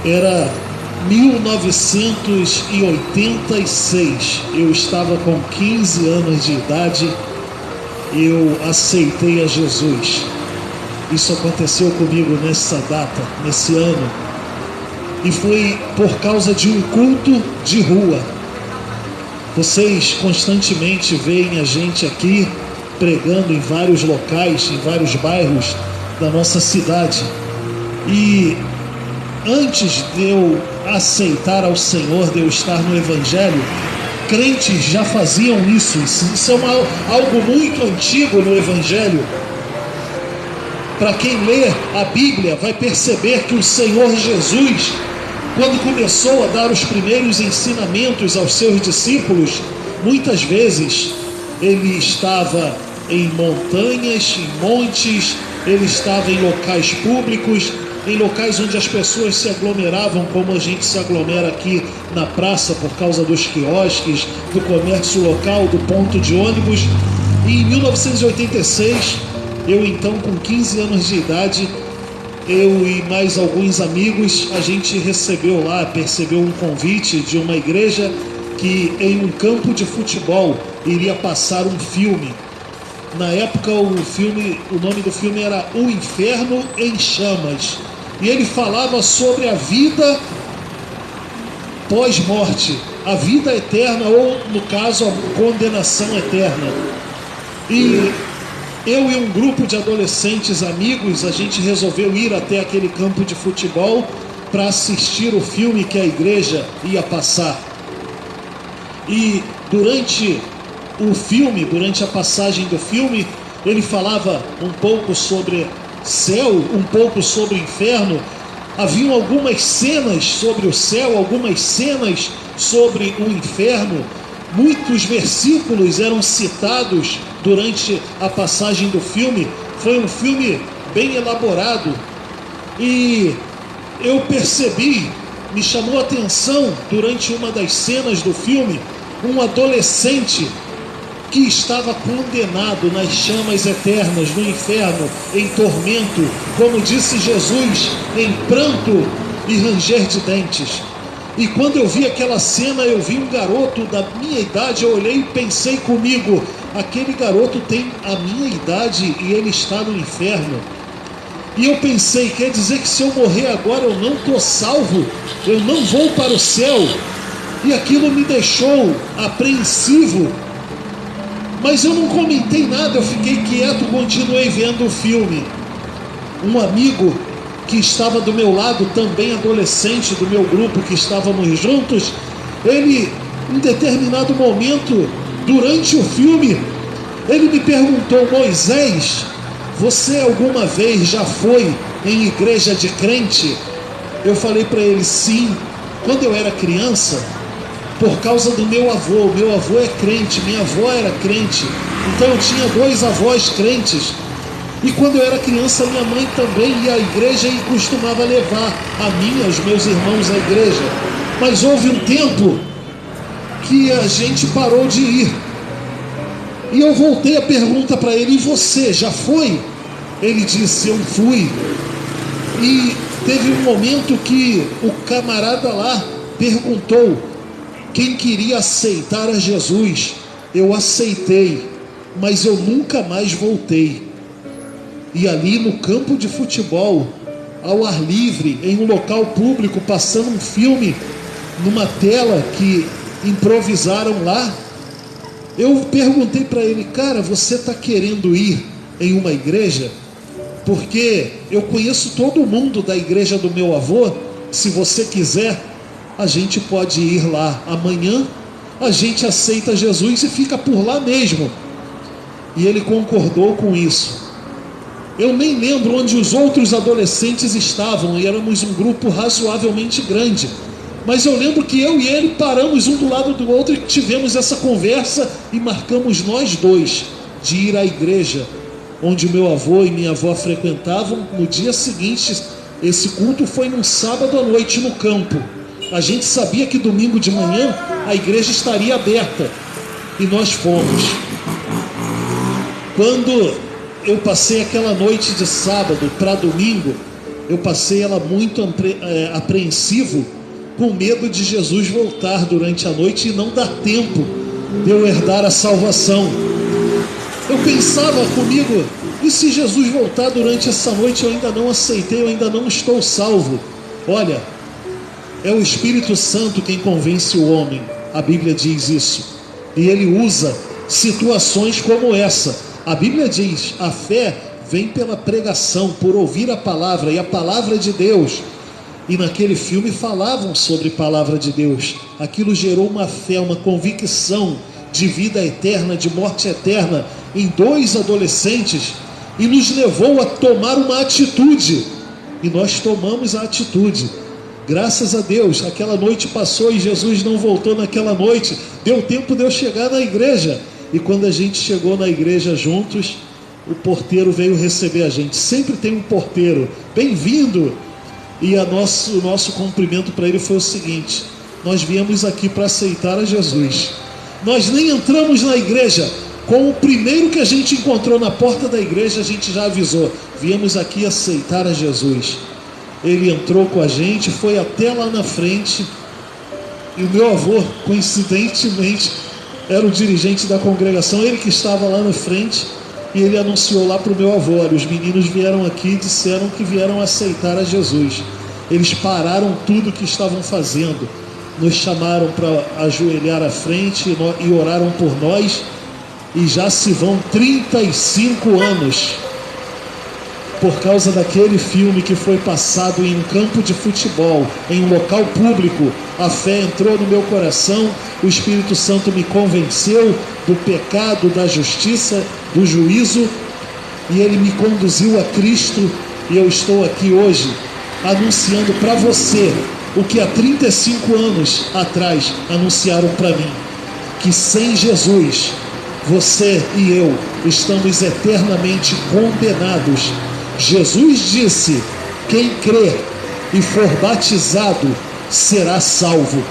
Era 1986, eu estava com 15 anos de idade, eu aceitei a Jesus. Isso aconteceu comigo nessa data, nesse ano, e foi por causa de um culto de rua. Vocês constantemente veem a gente aqui pregando em vários locais, em vários bairros da nossa cidade. E antes de eu aceitar ao Senhor, de eu estar no Evangelho, crentes já faziam isso. Isso é algo muito antigo no Evangelho. Para quem lê a Bíblia, vai perceber que o Senhor Jesus, quando começou a dar os primeiros ensinamentos aos seus discípulos, muitas vezes ele estava em montanhas, em montes, ele estava em locais públicos, em locais onde as pessoas se aglomeravam, como a gente se aglomera aqui na praça por causa dos quiosques, do comércio local, do ponto de ônibus. E em 1986, eu então com 15 anos de idade, eu e mais alguns amigos, a gente percebeu um convite de uma igreja que em um campo de futebol iria passar um filme. Na época o nome do filme era O Inferno em Chamas. E ele falava sobre a vida pós-morte, a vida eterna, ou no caso a condenação eterna. E eu e um grupo de adolescentes amigos, a gente resolveu ir até aquele campo de futebol para assistir o filme que a igreja ia passar. E durante o filme, durante a passagem do filme, ele falava um pouco sobre céu, um pouco sobre inferno. Haviam algumas cenas sobre o céu, algumas cenas sobre o inferno. Muitos versículos eram citados durante a passagem do filme. Foi um filme bem elaborado. E eu percebi, me chamou a atenção durante uma das cenas do filme, um adolescente que estava condenado nas chamas eternas, no inferno, em tormento, como disse Jesus, em pranto e ranger de dentes. E quando eu vi aquela cena, eu vi um garoto da minha idade, eu olhei e pensei comigo, aquele garoto tem a minha idade e ele está no inferno. E eu pensei, quer dizer que se eu morrer agora eu não estou salvo, eu não vou para o céu? E aquilo me deixou apreensivo. Mas eu não comentei nada, eu fiquei quieto, continuei vendo o filme. Um amigo que estava do meu lado, também adolescente do meu grupo, que estávamos juntos, ele, em determinado momento, durante o filme, ele me perguntou: Moisés, você alguma vez já foi em igreja de crente? Eu falei para ele: sim, quando eu era criança, por causa do meu avô é crente, minha avó era crente, então eu tinha 2 avós crentes, e quando eu era criança minha mãe também ia à igreja e costumava levar a mim e aos meus irmãos à igreja, mas houve um tempo que a gente parou de ir, e eu voltei a pergunta para ele: e você, já foi? Ele disse: eu fui. E teve um momento que o camarada lá perguntou quem queria aceitar a Jesus. Eu aceitei, mas eu nunca mais voltei. E ali no campo de futebol, ao ar livre, em um local público, passando um filme numa tela que improvisaram lá, eu perguntei para ele: cara, você está querendo ir em uma igreja? Porque eu conheço todo mundo da igreja do meu avô. Se você quiser, a gente pode ir lá amanhã, a gente aceita Jesus e fica por lá mesmo. E ele concordou com isso. Eu nem lembro onde os outros adolescentes estavam, e éramos um grupo razoavelmente grande, mas eu lembro que eu e ele paramos um do lado do outro e tivemos essa conversa e marcamos nós dois de ir à igreja onde o meu avô e minha avó frequentavam. No dia seguinte, esse culto foi num sábado à noite no campo. A gente sabia que domingo de manhã a igreja estaria aberta, e nós fomos. Quando eu passei aquela noite de sábado para domingo, eu passei ela muito apreensivo, com medo de Jesus voltar durante a noite e não dar tempo de eu herdar a salvação. Eu pensava comigo, e se Jesus voltar durante essa noite, eu ainda não aceitei, eu ainda não estou salvo? Olha, é o Espírito Santo quem convence o homem, a Bíblia diz isso, e ele usa situações como essa. A Bíblia diz, a fé vem pela pregação, por ouvir a palavra, e a palavra de Deus. E naquele filme falavam sobre palavra de Deus. Aquilo gerou uma fé, uma convicção de vida eterna, de morte eterna em 2 adolescentes, e nos levou a tomar uma atitude, e nós tomamos a atitude. Graças a Deus, aquela noite passou e Jesus não voltou naquela noite. Deu tempo de eu chegar na igreja, e quando a gente chegou na igreja juntos, o porteiro veio receber a gente. Sempre tem um porteiro, bem-vindo. E o nosso cumprimento para ele foi o seguinte: nós viemos aqui para aceitar a Jesus. Nós nem entramos na igreja, com o primeiro que a gente encontrou na porta da igreja, a gente já avisou: viemos aqui aceitar a Jesus. Ele entrou com a gente, foi até lá na frente, e o meu avô, coincidentemente, era o dirigente da congregação, ele que estava lá na frente, e ele anunciou lá para o meu avô: olha, os meninos vieram aqui e disseram que vieram aceitar a Jesus. Eles pararam tudo o que estavam fazendo, nos chamaram para ajoelhar à frente e oraram por nós, e já se vão 35 anos por causa daquele filme que foi passado em um campo de futebol, em um local público. A fé entrou no meu coração, o Espírito Santo me convenceu do pecado, da justiça, do juízo, e ele me conduziu a Cristo, e eu estou aqui hoje anunciando para você o que há 35 anos atrás anunciaram para mim: que sem Jesus você e eu estamos eternamente condenados. Jesus disse: quem crer e for batizado será salvo.